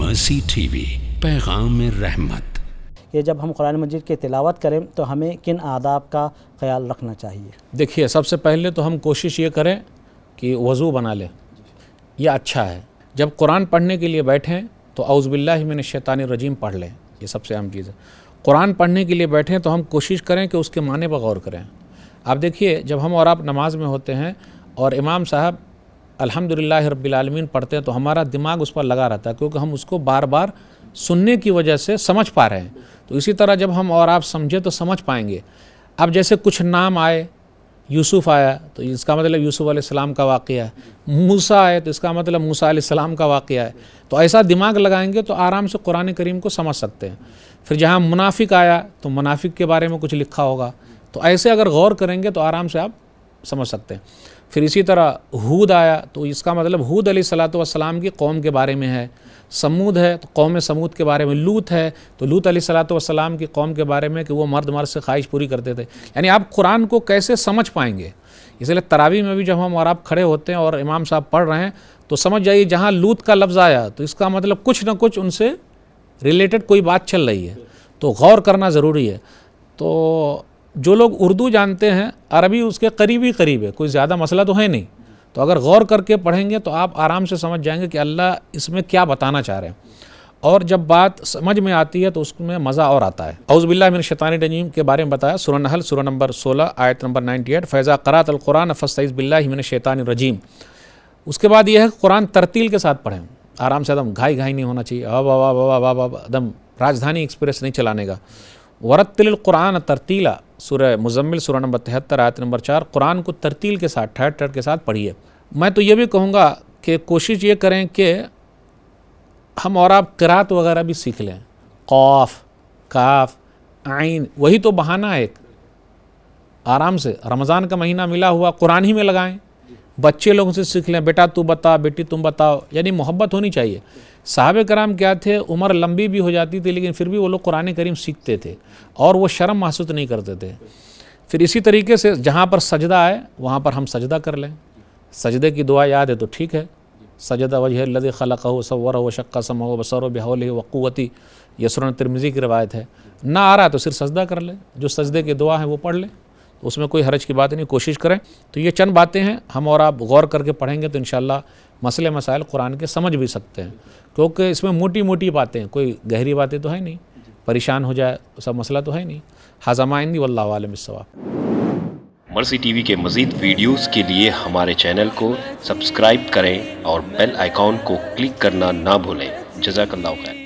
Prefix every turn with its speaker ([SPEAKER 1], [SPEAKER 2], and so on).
[SPEAKER 1] مرسی T V, پیغام رحمت۔
[SPEAKER 2] یہ جب ہم قرآن مجید کی تلاوت کریں تو ہمیں کن آداب کا خیال رکھنا چاہیے؟
[SPEAKER 3] دیکھیے، سب سے پہلے تو ہم کوشش یہ کریں کہ وضو بنا لیں، یہ اچھا ہے۔ جب قرآن پڑھنے کے لیے بیٹھیں تو اعوذ باللہ من الشیطان الرجیم پڑھ لیں، یہ سب سے اہم چیز ہے۔ قرآن پڑھنے کے لیے بیٹھیں تو ہم کوشش کریں کہ اس کے معنی پر غور کریں۔ آپ دیکھیے، جب ہم اور آپ نماز میں ہوتے ہیں اور امام صاحب الحمدللہ رب العالمین پڑھتے ہیں تو ہمارا دماغ اس پر لگا رہتا ہے، کیونکہ ہم اس کو بار بار سننے کی وجہ سے سمجھ پا رہے ہیں۔ تو اسی طرح جب ہم اور آپ سمجھے تو سمجھ پائیں گے۔ اب جیسے کچھ نام آئے، یوسف آیا تو اس کا مطلب یوسف علیہ السلام کا واقعہ ہے، موسیٰ آئے تو اس کا مطلب موسیٰ علیہ السلام کا واقعہ ہے۔ تو ایسا دماغ لگائیں گے تو آرام سے قرآن کریم کو سمجھ سکتے ہیں۔ پھر جہاں منافق آیا تو منافق کے بارے میں کچھ لکھا ہوگا، تو ایسے اگر غور کریں گے تو آرام سے آپ سمجھ سکتے ہیں۔ پھر اسی طرح ہود آیا تو اس کا مطلب ہود علیہ السلام کی قوم کے بارے میں ہے۔ سمود ہے تو قوم سمود کے بارے میں۔ لوط ہے تو لوط علیہ السلام کی قوم کے بارے میں کہ وہ مرد سے خواہش پوری کرتے تھے۔ یعنی آپ قرآن کو کیسے سمجھ پائیں گے؟ اس لیے تراویح میں بھی جب ہم اور آپ کھڑے ہوتے ہیں اور امام صاحب پڑھ رہے ہیں تو سمجھ جائیے جہاں لوط کا لفظ آیا تو اس کا مطلب کچھ نہ کچھ ان سے ریلیٹڈ کوئی بات چل رہی ہے، تو غور کرنا ضروری ہے۔ تو جو لوگ اردو جانتے ہیں، عربی اس کے قریب ہے، کوئی زیادہ مسئلہ تو ہے نہیں، تو اگر غور کر کے پڑھیں گے تو آپ آرام سے سمجھ جائیں گے کہ اللہ اس میں کیا بتانا چاہ رہے ہیں۔ اور جب بات سمجھ میں آتی ہے تو اس میں مزہ اور آتا ہے۔ اعوذ باللہ من الشیطان الرجیم کے بارے میں بتایا، سورہ نحل سورہ نمبر 16 آیت نمبر 98، فَإِذَا قَرَأْتَ الْقُرْآنَ فَاسْتَعِذْ بِاللَّهِ مِنَ الشَّيْطَانِ الرَّجِيمِ۔ اس کے بعد یہ ہے کہ قرآن ترتیل کے ساتھ پڑھیں، آرام سے، ایک دم گھائی نہیں ہونا چاہیے، ایک دم راجدھانی ایکسپریس نہیں چلانے کا۔ وَرَتِّلِ الْقُرْآنَ تَرْتِيلًا، سورہ مزمل سورہ نمبر 73 آیت نمبر 4، قرآن کو ترتیل کے ساتھ ٹھہر کے ساتھ پڑھیے۔ میں تو یہ بھی کہوں گا کہ کوشش یہ کریں کہ ہم اور آپ قرات وغیرہ بھی سیکھ لیں، قاف، کاف، عین، وہی تو بہانہ ہے ایک۔ آرام سے رمضان کا مہینہ ملا ہوا، قرآن ہی میں لگائیں، بچے لوگوں سے سیکھ لیں، بیٹا تو بتا، بیٹی تم بتاؤ، یعنی محبت ہونی چاہیے۔ صحابہ کرام کیا تھے، عمر لمبی بھی ہو جاتی تھی لیکن پھر بھی وہ لوگ قرآن کریم سیکھتے تھے اور وہ شرم محسوس نہیں کرتے تھے۔ پھر اسی طریقے سے جہاں پر سجدہ ہے وہاں پر ہم سجدہ کر لیں، سجدے کی دعا یاد ہے تو ٹھیک ہے، سجدہ وجہ الذی خلقہ وصورہ وشق سمعہ وبصرہ بحولہ وقوتہ، یہ سنن ترمذی کی روایت ہے۔ نہ آ رہا تو صرف سجدہ کر لیں، جو سجدے کی دعا ہے وہ پڑھ لیں، تو اس میں کوئی حرج کی بات نہیں، کوشش کریں۔ تو یہ چند باتیں ہیں، ہم اور آپ غور کر کے پڑھیں گے تو انشاءاللہ مسئلے مسائل قرآن کے سمجھ بھی سکتے ہیں، کیونکہ اس میں موٹی موٹی باتیں، کوئی گہری باتیں تو ہے نہیں، پریشان ہو جائے سب مسئلہ تو ہے نہیں۔ ھذا ما عندی واللہ اعلم بالصواب۔
[SPEAKER 4] مرسی ٹی وی کے مزید ویڈیوز کے لیے ہمارے چینل کو سبسکرائب کریں اور بیل آئیکن کو کلک کرنا نہ بھولیں۔ جزاک اللہ خیر۔